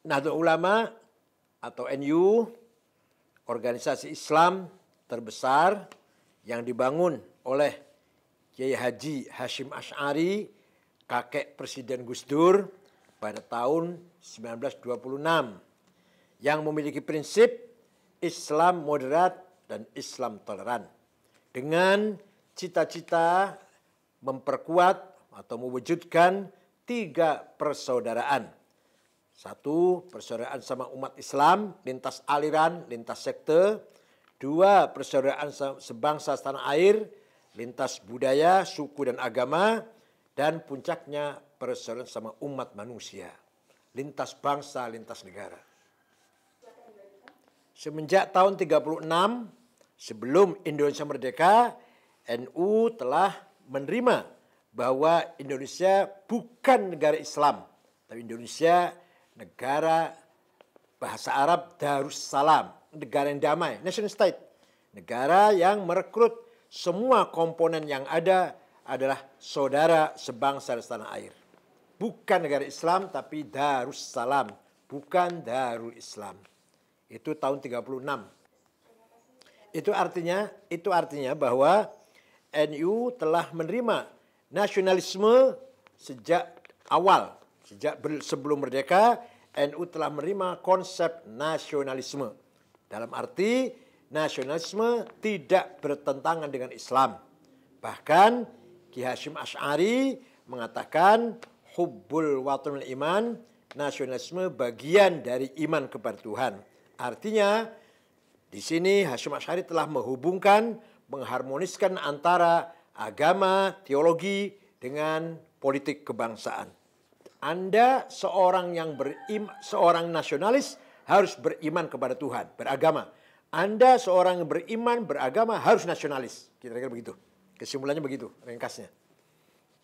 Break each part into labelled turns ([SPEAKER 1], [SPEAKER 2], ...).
[SPEAKER 1] Nahdlatul Ulama atau NU, organisasi Islam terbesar yang dibangun oleh Kiai Haji Hashim Asy'ari, kakek Presiden Gus Dur pada tahun 1926, yang memiliki prinsip Islam moderat dan Islam toleran dengan cita-cita memperkuat atau mewujudkan 3 persaudaraan. 1, persaudaraan sama umat Islam, lintas aliran, lintas sekte. 2, persaudaraan sebangsa setanah air, lintas budaya, suku dan agama. Dan puncaknya persaudaraan sama umat manusia, lintas bangsa, lintas negara. Semenjak tahun 36, sebelum Indonesia merdeka, NU telah menerima bahwa Indonesia bukan negara Islam, tapi Indonesia negara bahasa Arab Darussalam, negara yang damai, nation state, negara yang merekrut semua komponen yang ada adalah saudara sebangsa dan setanah air. Bukan negara Islam tapi Darussalam, bukan Darul Islam. Itu tahun 36. Itu artinya bahwa NU telah menerima nasionalisme sejak awal. Sebelum merdeka, NU telah menerima konsep nasionalisme. Dalam arti, nasionalisme tidak bertentangan dengan Islam. Bahkan, Ki Hashim Asy'ari mengatakan, hubbul watanul iman, nasionalisme bagian dari iman kepada Tuhan. Artinya, di sini Hashim Asy'ari telah menghubungkan, mengharmoniskan antara agama, teologi, dengan politik kebangsaan. Anda seorang nasionalis harus beriman kepada Tuhan, beragama. Anda seorang yang beriman, beragama harus nasionalis. Kira-kira begitu. Kesimpulannya begitu, ringkasnya.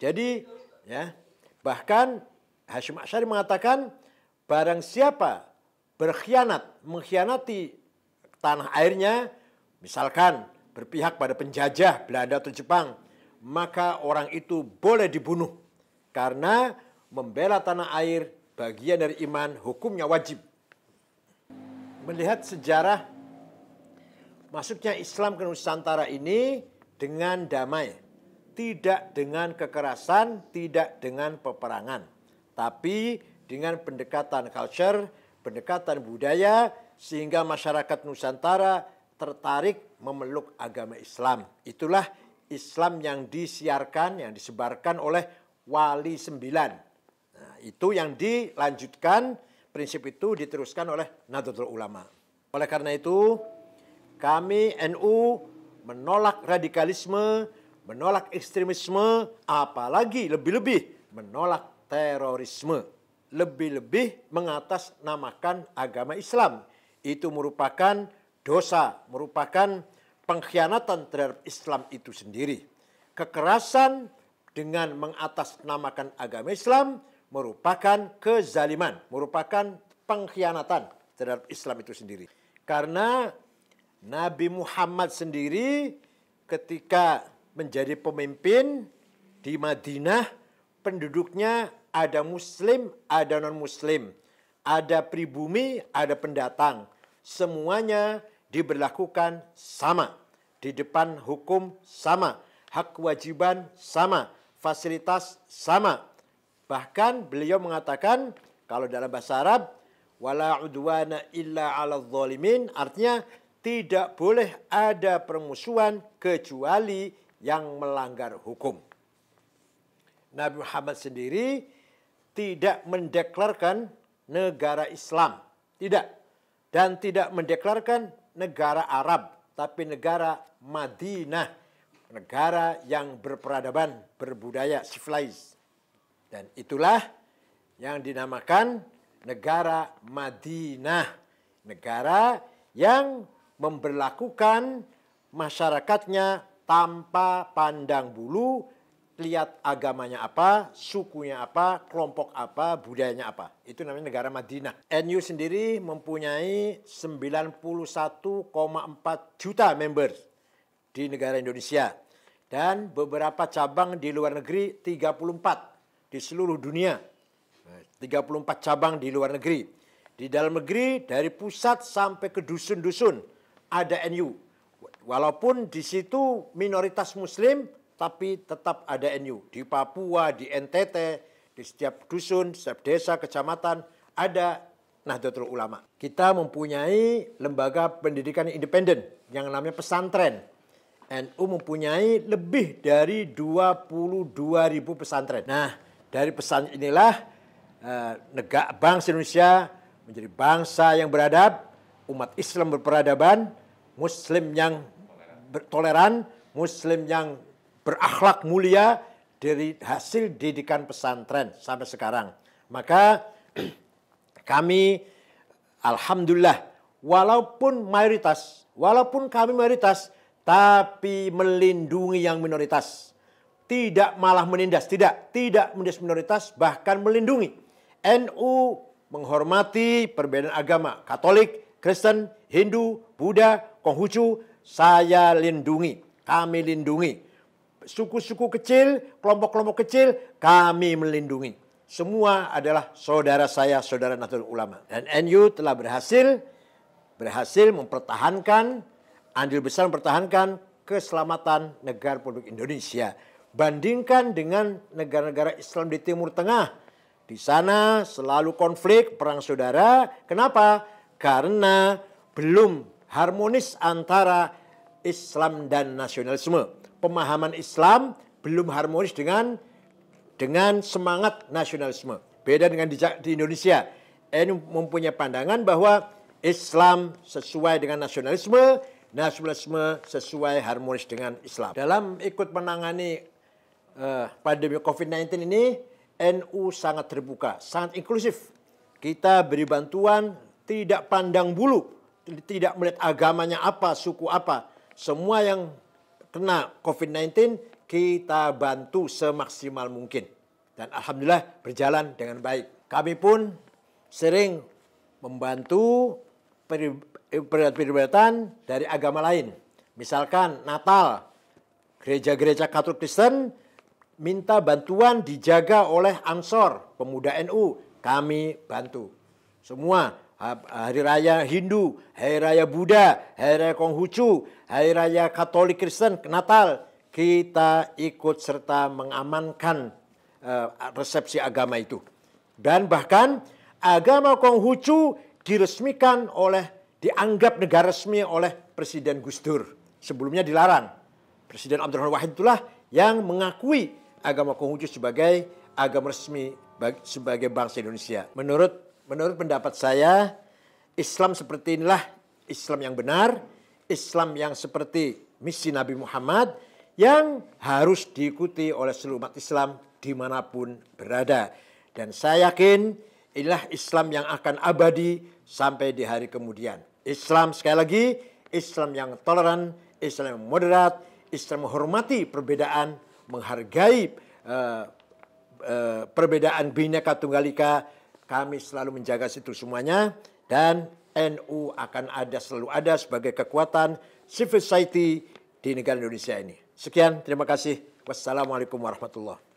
[SPEAKER 1] Jadi, ya, bahkan Hashim Asy'ari mengatakan barang siapa mengkhianati tanah airnya, misalkan berpihak pada penjajah Belanda atau Jepang, maka orang itu boleh dibunuh karena membela tanah air bagian dari iman, hukumnya wajib. Melihat sejarah masuknya Islam ke Nusantara ini dengan damai, tidak dengan kekerasan, tidak dengan peperangan, tapi dengan pendekatan culture, pendekatan budaya, sehingga masyarakat Nusantara tertarik memeluk agama Islam. Itulah Islam yang disiarkan, yang disebarkan oleh Wali 9. Nah, itu yang dilanjutkan, prinsip itu diteruskan oleh Nahdlatul Ulama. Oleh karena itu, kami NU menolak radikalisme, menolak ekstremisme, apalagi lebih-lebih menolak terorisme. Lebih-lebih mengatasnamakan agama Islam. Itu merupakan dosa, merupakan pengkhianatan terhadap Islam itu sendiri. Kekerasan dengan mengatasnamakan agama Islam merupakan kezaliman, merupakan pengkhianatan terhadap Islam itu sendiri. Karena Nabi Muhammad sendiri ketika menjadi pemimpin di Madinah, penduduknya ada muslim, ada non-muslim, ada pribumi, ada pendatang. Semuanya diberlakukan sama, di depan hukum sama, hak kewajiban sama, fasilitas sama. Bahkan beliau mengatakan, kalau dalam bahasa Arab, wala udwana illa 'alal zalimin, artinya tidak boleh ada permusuhan kecuali yang melanggar hukum. Nabi Muhammad sendiri tidak mendeklarkan negara Islam, tidak, dan tidak mendeklarkan negara Arab, tapi negara Madinah, negara yang berperadaban, berbudaya, civilized. Dan itulah yang dinamakan negara Madinah, negara yang memberlakukan masyarakatnya tanpa pandang bulu, lihat agamanya apa, sukunya apa, kelompok apa, budayanya apa. Itu namanya negara Madinah. NU sendiri mempunyai 91,4 juta members di negara Indonesia. Dan beberapa cabang di luar negeri, 34 di seluruh dunia. 34 cabang di luar negeri. Di dalam negeri dari pusat sampai ke dusun-dusun ada NU. Walaupun di situ minoritas Muslim, tapi tetap ada NU. Di Papua, di NTT, di setiap dusun, setiap desa, kecamatan ada Nahdlatul Ulama. Kita mempunyai lembaga pendidikan independen yang namanya pesantren. NU mempunyai lebih dari 22.000 pesantren. Nah, dari pesan inilah bangsa Indonesia menjadi bangsa yang beradab, umat Islam berperadaban, Muslim yang bertoleran, Muslim yang berakhlak mulia dari hasil didikan pesantren sampai sekarang. Maka kami alhamdulillah walaupun kami mayoritas tapi melindungi yang minoritas. Tidak malah menindas, tidak menindas minoritas, bahkan melindungi. NU menghormati perbedaan agama, Katolik, Kristen, Hindu, Buddha, Konghucu, saya lindungi, kami lindungi. Suku-suku kecil, kelompok-kelompok kecil, kami melindungi. Semua adalah saudara saya, saudara Nahdlatul Ulama. Dan NU telah berhasil mempertahankan, andil besar mempertahankan keselamatan negara Republik Indonesia. Bandingkan dengan negara-negara Islam di Timur Tengah. Di sana selalu konflik, perang saudara. Kenapa? Karena belum harmonis antara Islam dan nasionalisme. Pemahaman Islam belum harmonis dengan semangat nasionalisme. Beda dengan di Indonesia. NU mempunyai pandangan bahwa Islam sesuai dengan nasionalisme, nasionalisme sesuai harmonis dengan Islam. Dalam ikut menangani pandemi COVID-19 ini, NU sangat terbuka, sangat inklusif. Kita beri bantuan tidak pandang bulu, tidak melihat agamanya apa, suku apa. Semua yang kena COVID-19 kita bantu semaksimal mungkin. Dan alhamdulillah berjalan dengan baik. Kami pun sering membantu peribadatan dari agama lain. Misalkan Natal, gereja-gereja Katolik Kristen minta bantuan dijaga oleh Ansor, pemuda NU. Kami bantu. Semua hari raya Hindu, hari raya Buddha, hari raya Konghucu, hari raya Katolik Kristen, Natal, kita ikut serta mengamankan resepsi agama itu. Dan bahkan agama Konghucu dianggap negara resmi oleh Presiden Gus Dur. Sebelumnya dilarang. Presiden Abdurrahman Wahid itulah yang mengakui agama Konghucu sebagai agama resmi sebagai bangsa Indonesia. Menurut pendapat saya, Islam seperti inilah Islam yang benar, Islam yang seperti misi Nabi Muhammad yang harus diikuti oleh seluruh umat Islam dimanapun berada. Dan saya yakin inilah Islam yang akan abadi sampai di hari kemudian. Islam sekali lagi, Islam yang toleran, Islam yang moderat, Islam menghormati perbedaan, menghargai perbedaan Bhinneka Tunggal Ika. Kami selalu menjaga situ semuanya dan NU akan selalu ada sebagai kekuatan civil society di negara Indonesia ini. Sekian, terima kasih. Wassalamualaikum warahmatullahi wabarakatuh.